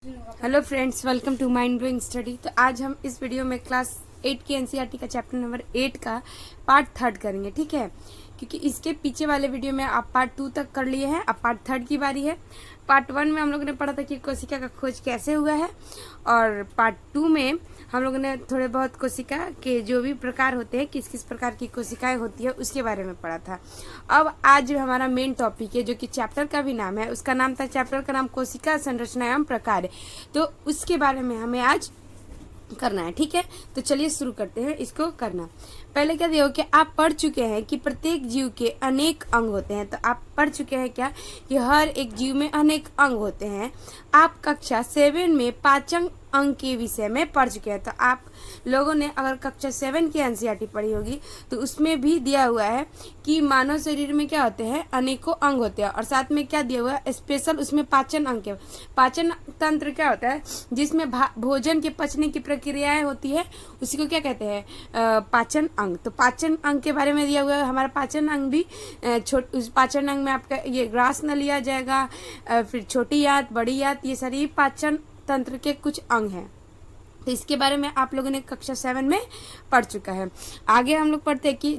Hello friends, welcome to mind blowing study. तो आज हम इस वीडियो में क्लास 8 की एनसीईआरटी का चैप्टर नंबर 8 का पार्ट 3 करेंगे, ठीक है। क्योंकि इसके पीछे वाले वीडियो में आप पार्ट 2 तक कर लिए हैं, अब पार्ट 3 की बारी है। पार्ट 1 में हम लोगों ने पढ़ा था कि कोशिका का खोज कैसे हुआ है, और पार्ट 2 में हम लोगों ने थोड़े बहुत कोशिका के जो भी प्रकार होते हैं, किस किस प्रकार की कोशिकाएं होती है, उसके बारे में पढ़ा था। अब आज जो हमारा मेन टॉपिक है, जो कि चैप्टर का भी नाम है, उसका नाम था, चैप्टर का नाम कोशिका संरचना एवं प्रकार है। तो उसके बारे में हमें आज करना है, ठीक है। तो चलिए शुरू करते हैं इसको करना। पहले क्या देखो कि आप पढ़ चुके हैं कि प्रत्येक जीव के अनेक अंग होते हैं। तो आप पढ़ चुके हैं क्या कि हर एक जीव में अनेक अंग होते हैं। आप कक्षा 7 में पाचन अंग के विषय में पढ़ चुके हैं। तो आप लोगों ने अगर कक्षा 7 की एनसीईआरटी पढ़ी होगी तो उसमें भी दिया हुआ है कि मानव शरीर में क्या होते हैं, अनेकों अंग होते हैं, और साथ में क्या दिया हुआ है, स्पेशल उसमें पाचन अंग के। पाचन तंत्र क्या होता है, जिसमें भोजन के पचने की प्रक्रियाएं होती है, उसी को क्या कहते हैं, पाचन अंग। तो पाचन अंग के बारे में दिया हुआ है। हमारा पाचन अंग भी उस पाचन अंग में आपका ये ग्रास नली आ जाएगा, फिर छोटी आंत, बड़ी आंत, ये सारी पाचन तंत्र के कुछ अंग हैं। तो इसके बारे में आप लोगों ने कक्षा 7 में पढ़ चुका है। आगे हम लोग पढ़ते हैं कि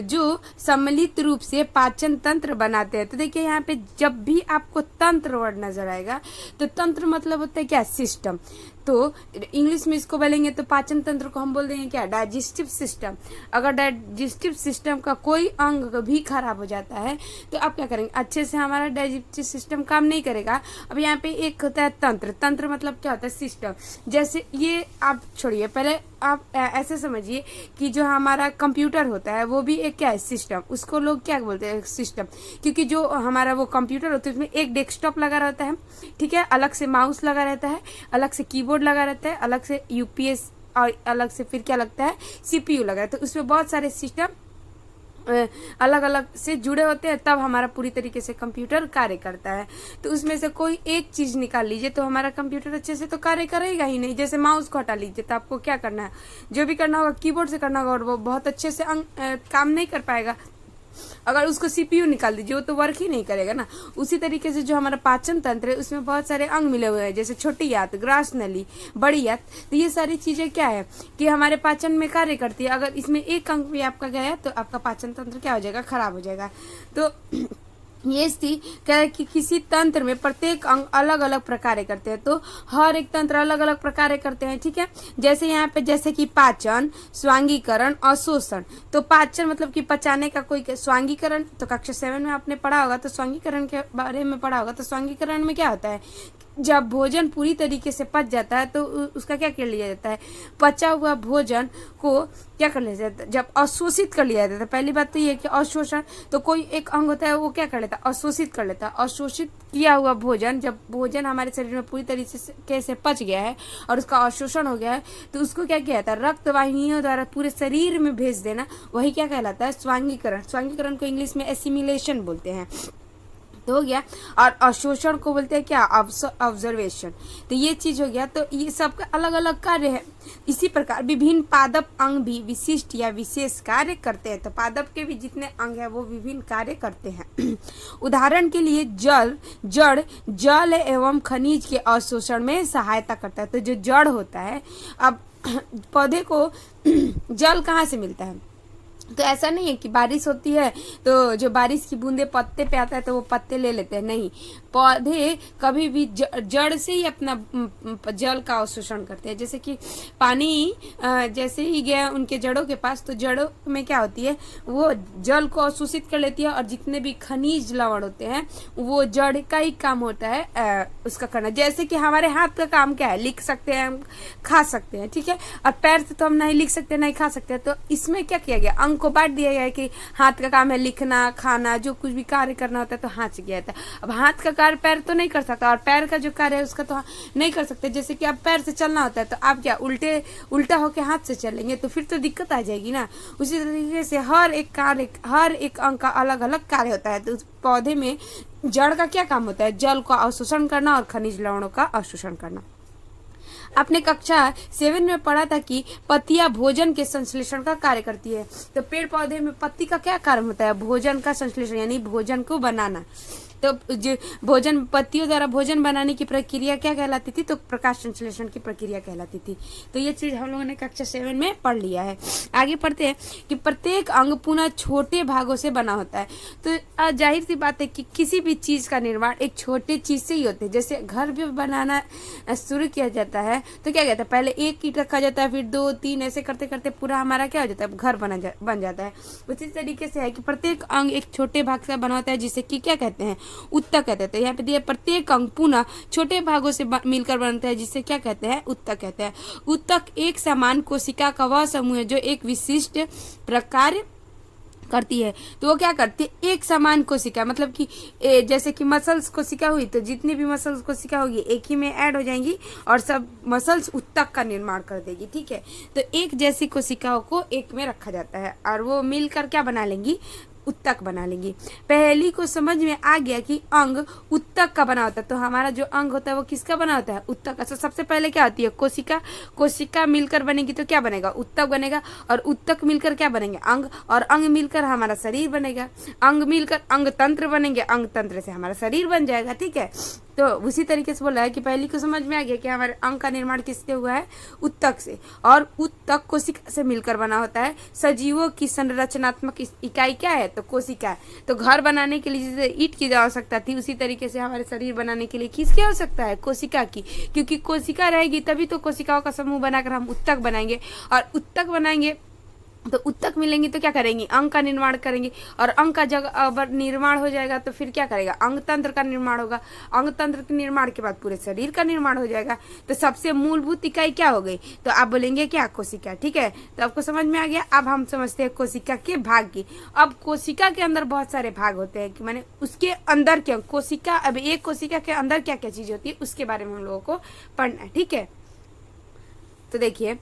जो सम्मिलित रूप से पाचन तंत्र बनाते हैं। तो देखिए यहाँ पे जब भी आपको तंत्र वर्ड नजर आएगा तो तंत्र मतलब होता है क्या, सिस्टम। तो इंग्लिश में इसको बोलेंगे तो पाचन तंत्र को हम बोल देंगे क्या, डाइजेस्टिव सिस्टम। अगर डाइजेस्टिव सिस्टम का कोई अंग भी खराब हो जाता है तो आप क्या करेंगे, अच्छे से हमारा डाइजेस्टिव सिस्टम काम नहीं करेगा। अब यहाँ पे एक होता है तंत्र। तंत्र मतलब क्या होता है, सिस्टम। जैसे ये आप छोड़िए, पहले आप ऐसे समझिए कि जो हमारा कंप्यूटर होता है वो भी एक क्या है, सिस्टम। उसको लोग क्या बोलते हैं, सिस्टम। क्योंकि जो हमारा वो कंप्यूटर होता है उसमें एक डेस्कटॉप लगा रहता है, ठीक है, अलग से माउस लगा रहता है, अलग से कीबोर्ड लगा रहता है, अलग से यूपीएस, और अलग से फिर क्या लगता है, सीपीयू लगा रहता है। तो उसमें बहुत सारे सिस्टम अलग अलग से जुड़े होते हैं, तब हमारा पूरी तरीके से कंप्यूटर कार्य करता है। तो उसमें से कोई एक चीज निकाल लीजिए तो हमारा कंप्यूटर अच्छे से तो कार्य करेगा ही नहीं। जैसे माउस को हटा लीजिए तो आपको क्या करना है, जो भी करना होगा कीबोर्ड से करना होगा, और वो बहुत अच्छे से काम नहीं कर पाएगा। अगर उसको सीपीयू निकाल दीजिए वो तो वर्क ही नहीं करेगा ना। उसी तरीके से जो हमारा पाचन तंत्र है उसमें बहुत सारे अंग मिले हुए हैं, जैसे छोटी आंत, ग्रास नली, बड़ी आंत। तो ये सारी चीजें क्या है कि हमारे पाचन में कार्य करती है। अगर इसमें एक अंग भी आपका गया तो आपका पाचन तंत्र क्या हो जाएगा, खराब हो जाएगा। तो ये स्थिति क्या है कि किसी तंत्र में प्रत्येक अंग अलग अलग प्रकार करते हैं। तो हर एक तंत्र अलग अलग प्रकार करते हैं, ठीक है। जैसे यहाँ पे जैसे कि पाचन, स्वांगीकरण और शोषण। तो पाचन मतलब कि पचाने का कोई, स्वांगीकरण तो कक्षा 7 में आपने पढ़ा होगा, तो स्वांगीकरण के बारे में पढ़ा होगा। तो स्वांगीकरण में क्या होता है, जब भोजन पूरी तरीके से पच जाता है तो उसका क्या कर लिया जाता है, पचा हुआ भोजन को क्या कर लिया जाता है, जब अवशोषित कर लिया जाता है। पहली बात तो ये है कि अवशोषण, तो कोई एक अंग होता है वो क्या कर लेता है, अवशोषित कर लेता है। अवशोषित किया हुआ भोजन, जब भोजन हमारे शरीर में पूरी तरीके से पच गया है और उसका अवशोषण हो गया है, तो उसको क्या किया जाता है, रक्त वाहिनियों द्वारा पूरे शरीर में भेज देना, वही क्या कहलाता है, स्वांगीकरण। स्वांगीकरण को इंग्लिश में एसिमिलेशन बोलते हैं। तो हो गया। और अवशोषण को बोलते हैं क्या, ऑब्जर्वेशन। तो ये चीज हो गया। तो ये सबका अलग अलग कार्य है। इसी प्रकार विभिन्न पादप अंग भी विशिष्ट या विशेष कार्य करते हैं। तो पादप के भी जितने अंग है वो विभिन्न कार्य करते हैं। उदाहरण के लिए जड़ जल एवं खनिज के अवशोषण में सहायता करता है। तो जो जड़ होता है, अब पौधे को जल कहाँ से मिलता है, तो ऐसा नहीं है कि बारिश होती है तो जो बारिश की बूंदे पत्ते पे आता है तो वो पत्ते ले लेते हैं, नहीं। पौधे कभी भी जड़ से ही अपना जल का अवशोषण करते हैं। जैसे कि पानी जैसे ही गया उनके जड़ों के पास, तो जड़ों में क्या होती है, वो जल को अवशोषित कर लेती है, और जितने भी खनिज लवण होते हैं वो जड़ का ही काम होता है उसका करना। जैसे कि हमारे हाथ का काम क्या है, लिख सकते हैं, खा सकते हैं, ठीक है, और पैर से तो हम नहीं लिख सकते नहीं खा सकते। तो इसमें क्या किया गया, अंग को बांट दिया गया है कि हाथ का काम है लिखना, खाना, जो कुछ भी कार्य करना होता है तो हाथ से किया जाता है। अब हाथ का कार्य पैर तो नहीं कर सकता, और पैर का जो कार्य है उसका तो नहीं कर सकते। जैसे कि आप पैर से चलना होता है तो आप क्या उल्टा होके हाथ से चलेंगे तो फिर तो दिक्कत आ जाएगी ना। उसी तरीके से हर एक अंग का अलग अलग कार्य होता है। तो उस पौधे में जड़ का क्या काम होता है, जल का अवशोषण करना और खनिज लवणों का अवशोषण करना। आपने कक्षा 7 में पढ़ा था कि पत्तियां भोजन के संश्लेषण का कार्य करती है। तो पेड़ पौधे में पत्ती का क्या कार्य होता है, भोजन का संश्लेषण, यानी भोजन को बनाना। तो जो भोजन पत्तियों द्वारा भोजन बनाने की प्रक्रिया क्या कहलाती थी, तो प्रकाश संश्लेषण की प्रक्रिया कहलाती थी। तो ये चीज हम लोगों ने कक्षा 7 में पढ़ लिया है। आगे पढ़ते हैं कि प्रत्येक अंग पुनः छोटे भागों से बना होता है। तो जाहिर सी बात है कि किसी भी चीज का निर्माण एक छोटे चीज से ही होते हैं। जैसे घर भी बनाना शुरू किया जाता है तो क्या कहता है, पहले एक ईंट रखा जाता है, फिर 2 3 ऐसे करते करते पूरा हमारा क्या हो जाता है, घर बन जाता है। उसी तरीके से है कि प्रत्येक अंग एक छोटे भाग से बना होता है जिसे कि क्या कहते हैं, उत्तक कहते हैं। तो यहाँ पे दिया प्रत्येक अंग पुनः छोटे भागों से मिलकर बनता है जिसे क्या कहते हैं, उत्तक कहते हैं। उत्तक एक समान कोशिका का वह समूह है जो एक विशिष्ट प्रकार करती है। तो वो क्या करती है, एक समान कोशिका, मतलब कि जैसे कि मसल्स कोशिका हुई तो जितनी भी मसल्स कोशिका होगी एक ही में ऐड हो जाएंगी और सब मसल्स उत्तक का निर्माण कर देगी। ठीक है, तो एक जैसी कोशिकाओं को एक में रखा जाता है और वो मिलकर क्या बना लेंगी, उत्तक बना लेंगी। पहली को समझ में आ गया कि अंग उत्तक का बना होता है। तो हमारा जो अंग होता है वो किसका बना होता है, उत्तक का। तो सबसे पहले क्या होती है, कोशिका। कोशिका मिलकर बनेगी तो क्या बनेगा, उत्तक बनेगा। और उत्तक मिलकर क्या बनेंगे, अंग। और अंग मिलकर हमारा शरीर बनेगा। अंग मिलकर अंग तंत्र बनेंगे, अंग तंत्र से हमारा शरीर बन जाएगा। ठीक है, तो उसी तरीके से बोला है कि पहली को समझ में आ गया कि हमारे अंग का निर्माण किससे हुआ है, उत्तक से। और उत्तक कोशिका से मिलकर बना होता है। सजीवों की संरचनात्मक इकाई क्या है, तो कोशिका है। तो घर बनाने के लिए जैसे ईंट की आवश्यकता थी उसी तरीके से हमारे शरीर बनाने के लिए किसकी आवश्यकता है, कोशिका की। क्योंकि कोशिका रहेगी तभी तो कोशिकाओं का समूह बनाकर हम उत्तक बनाएंगे। और उत्तक बनाएंगे तो उत्तक मिलेंगे तो क्या करेंगे, अंग का निर्माण करेंगे। और अंग का जब निर्माण हो जाएगा तो फिर क्या करेगा, अंग तंत्र का निर्माण होगा। अंग तंत्र के निर्माण के बाद पूरे शरीर का निर्माण हो जाएगा। तो सबसे मूलभूत इकाई क्या हो गई, तो आप बोलेंगे क्या, कोशिका। ठीक है, तो आपको समझ में आ गया। अब हम समझते हैं कोशिका के भाग की। अब कोशिका के अंदर बहुत सारे भाग होते हैं कि माने उसके अंदर क्या कोशिका, अब एक कोशिका के अंदर क्या क्या चीज होती है उसके बारे में हम लोगों को पढ़ना है। ठीक है, तो देखिए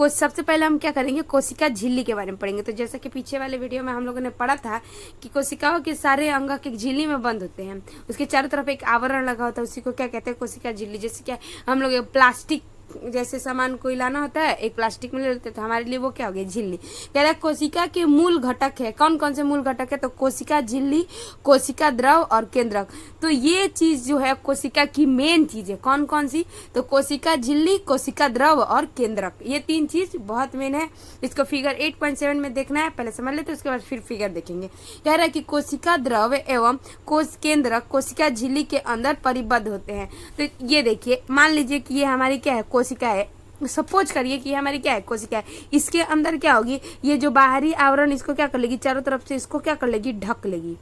सबसे पहले हम क्या करेंगे, कोशिका झिल्ली के बारे में पढ़ेंगे। तो जैसा कि पीछे वाले वीडियो में हम लोगों ने पढ़ा था कि कोशिकाओं के सारे अंग एक झिल्ली में बंद होते हैं। उसके चारों तरफ एक आवरण लगा होता है, उसी को क्या कहते हैं, कोशिका झिल्ली। जैसे क्या हम लोग प्लास्टिक जैसे सामान कोई लाना होता है एक प्लास्टिक में ले लेते हैं तो हमारे लिए वो क्या हो गया, झिल्ली। कह रहा है कोशिका के मूल घटक है। कौन कौन से मूल घटक है, तो कोशिका झिल्ली, कोशिका द्रव और केंद्रक। तो ये चीज जो है कोशिका की मेन चीज है। कौन कौन सी, तो कोशिका झिल्ली, कोशिका द्रव और केंद्रक। ये 3 चीज बहुत मेन है। इसको फिगर 8.7 में देखना है, पहले समझ लेते उसके बाद फिर फिगर देखेंगे। कह रहा है कि कोशिका द्रव एवं कोश केंद्रक कोशिका झिल्ली के अंदर परिबद्ध होते हैं। तो ये देखिए, मान लीजिए कि ये हमारी क्या है, कोशिका है। सपोज करिए कि हमारी क्या है, कोशिका है। इसके अंदर क्या होगी, ये जो बाहरी आवरण इसको क्या कर लेगी, चारों तरफ से इसको क्या कर लेगी, ढक लेगी।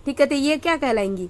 ठीक है, तो ये क्या कहलाएंगी,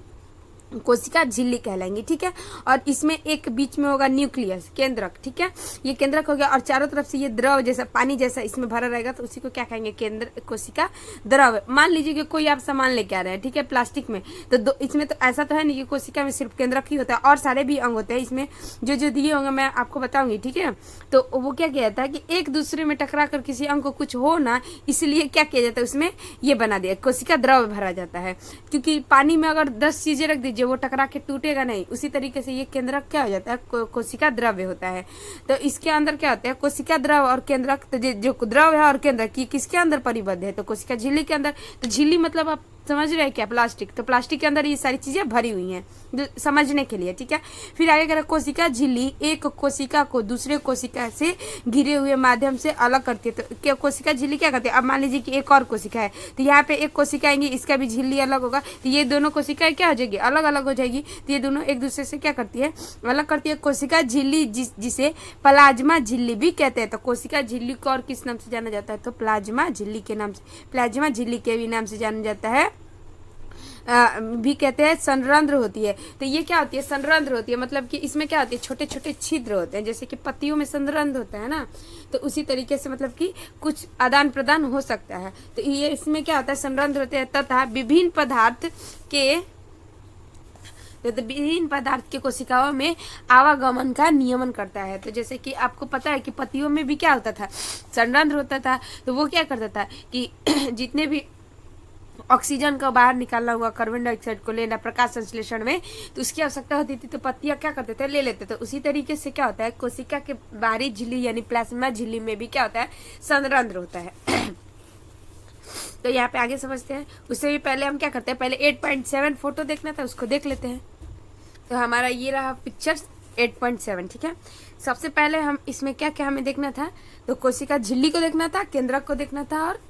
कोशिका झिल्ली कहलाएंगी। ठीक है, और इसमें एक बीच में होगा न्यूक्लियस, केंद्रक। ठीक है, ये केंद्रक हो गया। और चारों तरफ से ये द्रव जैसा पानी जैसा इसमें भरा रहेगा तो उसी को क्या कहेंगे, केंद्र, कोशिका द्रव। मान लीजिए कि कोई आप सामान लेके आ रहे हैं, ठीक है, प्लास्टिक में, तो इसमें तो ऐसा तो है नहीं कि कोशिका में सिर्फ केंद्रक ही होता है, और सारे भी अंग होते हैं। इसमें जो जो दिए होंगे मैं आपको बताऊंगी। ठीक है, तो वो क्या किया जाता है कि एक दूसरे में टकरा कर किसी अंग को कुछ हो ना, इसलिए क्या किया जाता है, उसमें ये बना दिया, कोशिका द्रव भरा जाता है। क्योंकि पानी में अगर 10 चीजें रख दीजिए वो टकरा के टूटेगा नहीं। उसी तरीके से ये केंद्रक क्या हो जाता है, कोशिका द्रव्य होता है। तो इसके अंदर क्या होता है, कोशिका द्रव और केंद्रक। तो जो द्रव है और केंद्रक ये किसके अंदर परिबद्ध है, तो कोशिका झिल्ली के अंदर। तो झिल्ली मतलब आप समझ रहे हैं क्या, प्लास्टिक। तो प्लास्टिक के अंदर ये सारी चीजें भरी हुई हैं जो समझने के लिए। ठीक है, फिर आगे कह रहा कोशिका झिल्ली एक कोशिका को दूसरे कोशिका से घिरे हुए माध्यम से अलग करती है। तो क्या कोशिका झिल्ली क्या करती है, अब मान लीजिए कि एक और कोशिका है तो यहाँ पे एक कोशिका आएंगी, इसका भी झिल्ली अलग होगा। तो ये दोनों कोशिकाएं क्या हो जाएगी, अलग अलग हो जाएगी। तो ये दोनों एक दूसरे से क्या करती है, अलग करती है। कोशिका झिल्ली जिसे प्लाज्मा झिल्ली भी कहते हैं। तो कोशिका झिल्ली को और किस नाम से जाना जाता है, तो प्लाज्मा झिल्ली के नाम से, प्लाज्मा झिल्ली के भी नाम से जाना जाता है। भी कहते हैं। संरंध्र होती है। तो ये क्या होती है, संरंध्र होती है, मतलब कि इसमें क्या होती है, छोटे छोटे छिद्र होते हैं। जैसे कि पत्तियों में संरंध्र होता है ना, तो उसी तरीके से मतलब कि कुछ आदान प्रदान हो सकता है। तो ये इसमें क्या होता है, संरंध्र होते हैं तथा विभिन्न पदार्थ के कोशिकाओं में आवागमन का नियमन करता है। तो जैसे कि आपको पता है कि पत्तियों में भी क्या होता था, संरंध्र होता था। तो वो क्या करता था कि जितने भी ऑक्सीजन को बाहर निकालना हुआ, कार्बन डाइऑक्साइड को लेना प्रकाश संश्लेषण में, तो उसकी आवश्यकता होती थी। तो पत्तियां क्या करते थे, ले लेते थे। उसी तरीके से क्या होता है, कोशिका के बाहरी झिल्ली यानी प्लाज्मा झिल्ली में भी क्या होता है, संरंध्र होता है। तो यहाँ पे आगे समझते हैं। उससे भी पहले हम क्या करते हैं, पहले 8.7 फोटो देखना था, उसको देख लेते हैं। तो हमारा ये रहा पिक्चर्स 8.7, ठीक है। सबसे पहले हम इसमें क्या क्या हमें देखना था, तो कोशिका झिल्ली को देखना था, केंद्रक को देखना था और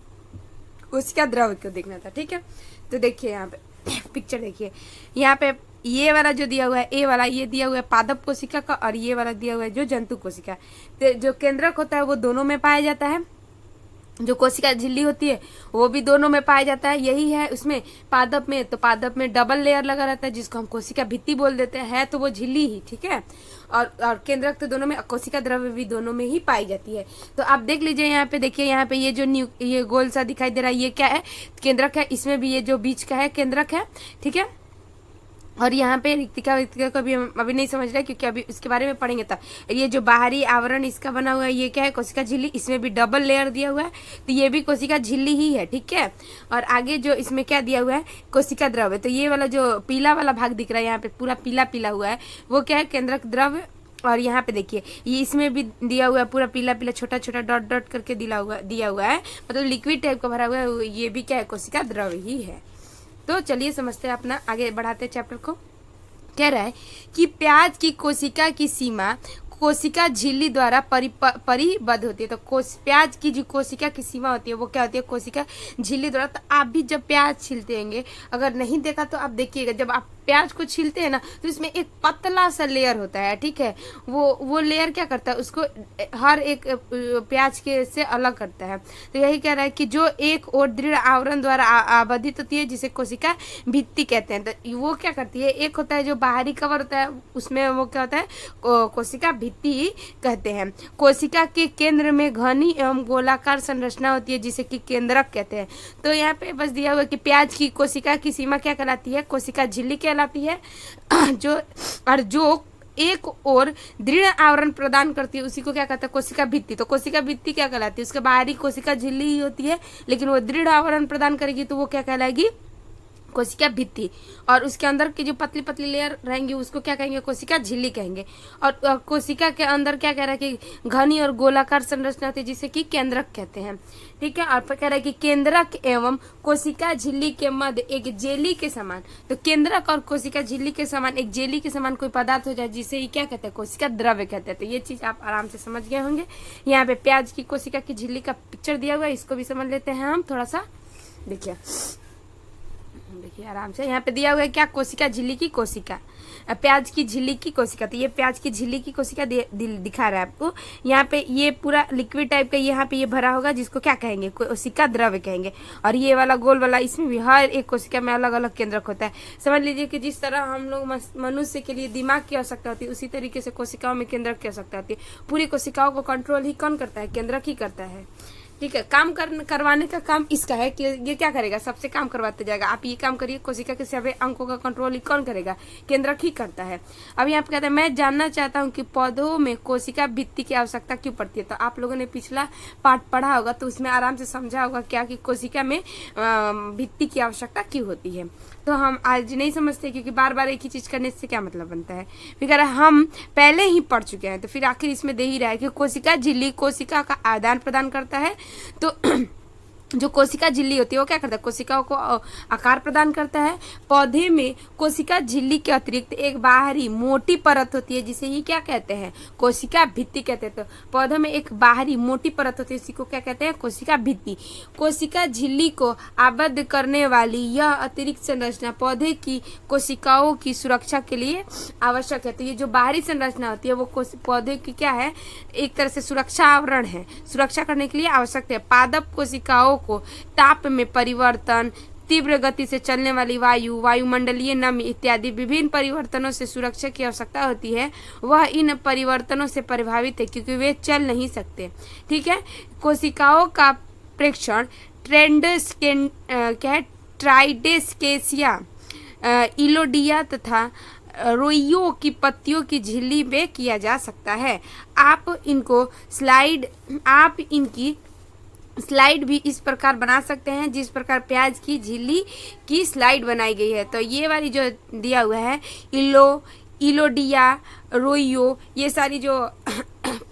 कोशिका द्रव को देखना था, ठीक है। तो देखिए यहाँ पे पिक्चर देखिए, यहाँ पे ये वाला जो दिया हुआ है, ए वाला ये दिया हुआ है पादप कोशिका का, और ये वाला दिया हुआ है जो जंतु कोशिका। तो जो केंद्रक होता है वो दोनों में पाया जाता है, जो कोशिका झिल्ली होती है वो भी दोनों में पाया जाता है। यही है उसमें पादप में, तो पादप में डबल लेयर लगा रहता है जिसको हम कोशिका भित्ति बोल देते हैं, तो वो झिल्ली ही, ठीक है। और केंद्रक तो दोनों में, कोशिका द्रव्य भी दोनों में ही पाई जाती है। तो आप देख लीजिए यहाँ पे, देखिए यहाँ पे ये जो ये गोल सा दिखाई दे रहा है ये क्या है, केंद्रक है। इसमें भी ये जो बीच का है केंद्रक है, ठीक है। और यहाँ पे रिक्तिका को भी हम अभी नहीं समझ रहे क्योंकि अभी इसके बारे में पढ़ेंगे तब। ये जो बाहरी आवरण इसका बना हुआ है ये क्या है, कोशिका झिल्ली। इसमें भी डबल लेयर दिया हुआ है, तो ये भी कोशिका झिल्ली ही है, ठीक है। और आगे जो इसमें क्या दिया हुआ है, कोशिका द्रव्य। तो ये वाला जो पीला वाला भाग दिख रहा है यहाँ पे पूरा पीला पीला हुआ है, वो क्या है, केंद्रक द्रव्य। और यहाँ पे देखिए ये इसमें भी दिया हुआ है पूरा पीला पीला छोटा छोटा डॉट डॉट करके दिया हुआ है, मतलब लिक्विड टाइप का भरा हुआ है, ये भी क्या है, कोशिका द्रव्य ही है। तो चलिए समझते हैं, अपना आगे बढ़ाते हैं चैप्टर को। कह रहा है कि प्याज की कोशिका की सीमा कोशिका झिल्ली द्वारा परिबद्ध होती है। तो प्याज की जो कोशिका की सीमा होती है वो क्या होती है, कोशिका झिल्ली द्वारा। तो आप भी जब प्याज छीलते होंगे, अगर नहीं देखा तो आप देखिएगा, जब आप प्याज को छीलते हैं ना तो इसमें एक पतला सा लेयर होता है, ठीक है। वो लेयर क्या करता है, उसको हर एक प्याज के से अलग करता है। तो यही कह रहा है कि जो एक और दृढ़ आवरण द्वारा आबद्धित होती है जिसे कोशिका भित्ति कहते हैं। तो वो क्या करती है, एक होता है जो बाहरी कवर होता है उसमें वो क्या होता है, कोशिका भित्ति कहते हैं। कोशिका के केंद्र में घनी एवं गोलाकार संरचना होती है जिसे कि केंद्रक कहते हैं। तो यहाँ पे बस दिया हुआ है कि प्याज की कोशिका की सीमा क्या कहलाती है, कोशिका झिल्ली कहलाती है। जो एक और दृढ़ आवरण प्रदान करती है उसी को क्या कहते हैं, कोशिका भित्ति। तो कोशिका भित्ति क्या कहलाती है, उसके बाहरी कोशिका झिल्ली ही होती है, लेकिन वो दृढ़ आवरण प्रदान करेगी तो वो क्या कहलाएगी, कोशिका भित्ति। और उसके अंदर की जो पतली पतली लेयर रहेंगी उसको क्या कहेंगे, कोशिका झिल्ली कहेंगे। और कोशिका के अंदर क्या कह रहा है कि घनी और गोलाकार संरचना होती है जिसे कि केंद्रक कहते हैं, ठीक है। और कह रहा है कि केंद्रक एवं कोशिका झिल्ली के मध्य एक जेली के समान, तो केंद्रक और कोशिका झिल्ली के समान एक जेली के समान कोई पदार्थ हो जाए जिसे ये क्या कहते हैं, कोशिका द्रव्य कहते हैं। तो ये चीज आप आराम से समझ गए होंगे। यहाँ पे प्याज की कोशिका की झिल्ली का पिक्चर दिया हुआ है, इसको भी समझ लेते हैं हम थोड़ा सा। देखिए आराम से, यहाँ पे दिया हुआ है क्या, कोशिका झिल्ली की कोशिका, प्याज की झिल्ली की कोशिका। तो ये प्याज की झिल्ली की कोशिका दिखा रहा है आपको। यहाँ पे ये पूरा लिक्विड टाइप का यहाँ पे ये भरा होगा जिसको क्या कहेंगे, कोशिका द्रव्य कहेंगे। और ये वाला गोल वाला, इसमें भी हर एक कोशिका में अलग अलग केंद्रक होता है। समझ लीजिए कि जिस तरह हम लोग मनुष्य के लिए दिमाग की आवश्यकता होती है उसी तरीके से कोशिकाओं में केंद्रक की आवश्यकता होती है। पूरी कोशिकाओं को कंट्रोल ही कौन करता है, केंद्रक ही करता है, ठीक है। काम करवाने का काम इसका है कि ये क्या करेगा, सबसे काम करवाते जाएगा। आप ये काम करिए, कोशिका के सभी अंकों का कंट्रोल ही कौन करेगा, केंद्रक ही करता है। अब यहाँ पे कहते हैं मैं जानना चाहता हूँ कि पौधों में कोशिका भित्ति की आवश्यकता क्यों पड़ती है। तो आप लोगों ने पिछला पार्ट पढ़ा होगा तो उसमें आराम से समझा होगा क्या कि कोशिका में भित्ति की आवश्यकता क्यों होती है। तो हम आज नहीं समझते क्योंकि बार बार एक ही चीज करने से क्या मतलब बनता है। फिर कह रहा है हम पहले ही पढ़ चुके हैं, तो फिर आखिर इसमें दे ही रहा है कि कोशिका झिल्ली कोशिका का आदान प्रदान करता है। तो जो कोशिका झिल्ली होती है वो क्या करता है, कोशिकाओं को आकार प्रदान करता है। पौधे में कोशिका झिल्ली के अतिरिक्त एक बाहरी मोटी परत होती है जिसे ही क्या कहते हैं, कोशिका भित्ति कहते हैं। तो पौधों में एक बाहरी मोटी परत होती है, इसी को क्या कहते हैं, कोशिका भित्ति। कोशिका झिल्ली को आबद्ध करने वाली यह अतिरिक्त संरचना पौधे की कोशिकाओं की सुरक्षा के लिए आवश्यक है। तो ये जो बाहरी संरचना होती है वो पौधे की क्या है, एक तरह से सुरक्षा आवरण है, सुरक्षा करने के लिए आवश्यक है। पादप कोशिकाओं को ताप में परिवर्तन, तीव्र गति से चलने वाली वायु, वायुमंडलीय नमी इत्यादि विभिन्न परिवर्तनों से सुरक्षा की आवश्यकता होती है। वह इन परिवर्तनों से प्रभावित है क्योंकि वे चल नहीं सकते, ठीक है। कोशिकाओं का प्रेक्षण ट्राइडेस्केसिया, इलोडिया तथा रोइयो की पत्तियों की झिल्ली में किया जा सकता है। आप इनकी स्लाइड भी इस प्रकार बना सकते हैं जिस प्रकार प्याज की झिल्ली की स्लाइड बनाई गई है। तो ये वाली जो दिया हुआ है इलोडिया, रोइयो, ये सारी जो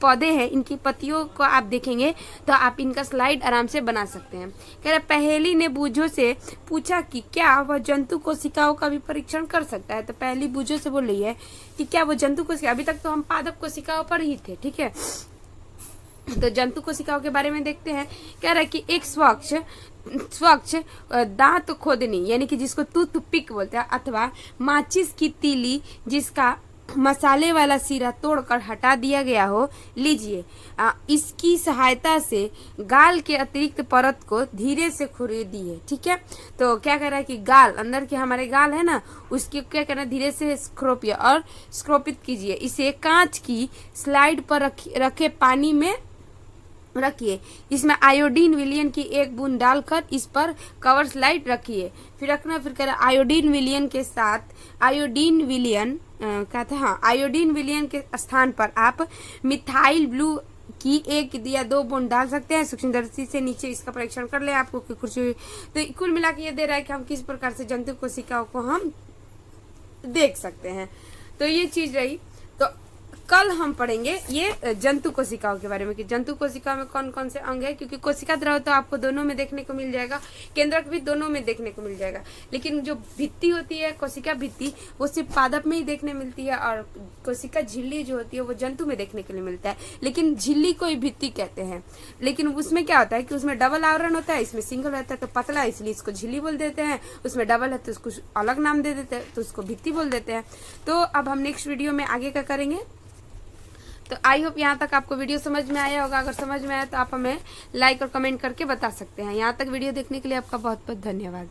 पौधे हैं, इनकी पत्तियों को आप देखेंगे तो आप इनका स्लाइड आराम से बना सकते हैं। कह रहे पहेली ने बूझों से पूछा कि क्या वह जंतु कोशिकाओं का भी परीक्षण कर सकता है। तो पहली बूझों से बोल रही है कि क्या वो जंतु कोशिका, अभी तक तो हम पादप कोशिकाओं पर ही थे, ठीक है, तो जंतु कोशिकाओं के बारे में देखते हैं। कह रहा है कि एक स्वच्छ दांत खोदनी यानी कि जिसको टूथपिक बोलते हैं, अथवा माचिस की तीली जिसका मसाले वाला सिरा तोड़कर हटा दिया गया हो, लीजिए इसकी सहायता से गाल के अतिरिक्त परत को धीरे से खुरीदिए। ठीक है, तो क्या कह रहा है कि गाल, अंदर के हमारे गाल है ना, उसकी क्या करना, धीरे से स्क्रोपिए और स्क्रोपित कीजिए। इसे कांच की स्लाइड पर रखे पानी में रखिए, इसमें आयोडीन विलयन की एक बूंद डालकर इस पर कवर स्लाइड रखिए। फिर रखना, फिर कह रहा आयोडीन विलयन के साथ आयोडीन विलयन कहते हैं, आयोडीन विलयन के स्थान पर आप मिथाइल ब्लू की 1 या 2 बूंद डाल सकते हैं। सूक्ष्मदर्शी से नीचे इसका परीक्षण कर ले आपको कि कुछ, तो कुल मिला के ये दे रहा है कि हम किस प्रकार से जंतु कोशिकाओं को हम देख सकते हैं। तो ये चीज रही। तो कल हम पढ़ेंगे ये जंतु कोशिकाओं के बारे में कि जंतु कोशिका में कौन कौन से अंग है, क्योंकि कोशिका द्रव तो आपको दोनों में देखने को मिल जाएगा, केंद्रक भी दोनों में देखने को मिल जाएगा, लेकिन जो भित्ति होती है कोशिका भित्ति वो सिर्फ पादप में ही देखने मिलती है, और कोशिका झिल्ली जो होती है वो जंतु में देखने के लिए मिलता है। लेकिन झिल्ली को ही भित्ति कहते हैं, लेकिन उसमें क्या होता है कि उसमें डबल आवरण होता है, इसमें सिंगल रहता है, तो पतला है इसलिए इसको झिल्ली बोल देते हैं, उसमें डबल है तो उसको अलग नाम दे देते हैं, तो उसको भित्ति बोल देते हैं। तो अब हम नेक्स्ट वीडियो में आगे क्या करेंगे। तो आई होप यहाँ तक आपको वीडियो समझ में आया होगा। अगर समझ में आया तो आप हमें लाइक और कमेंट करके बता सकते हैं। यहाँ तक वीडियो देखने के लिए आपका बहुत बहुत धन्यवाद।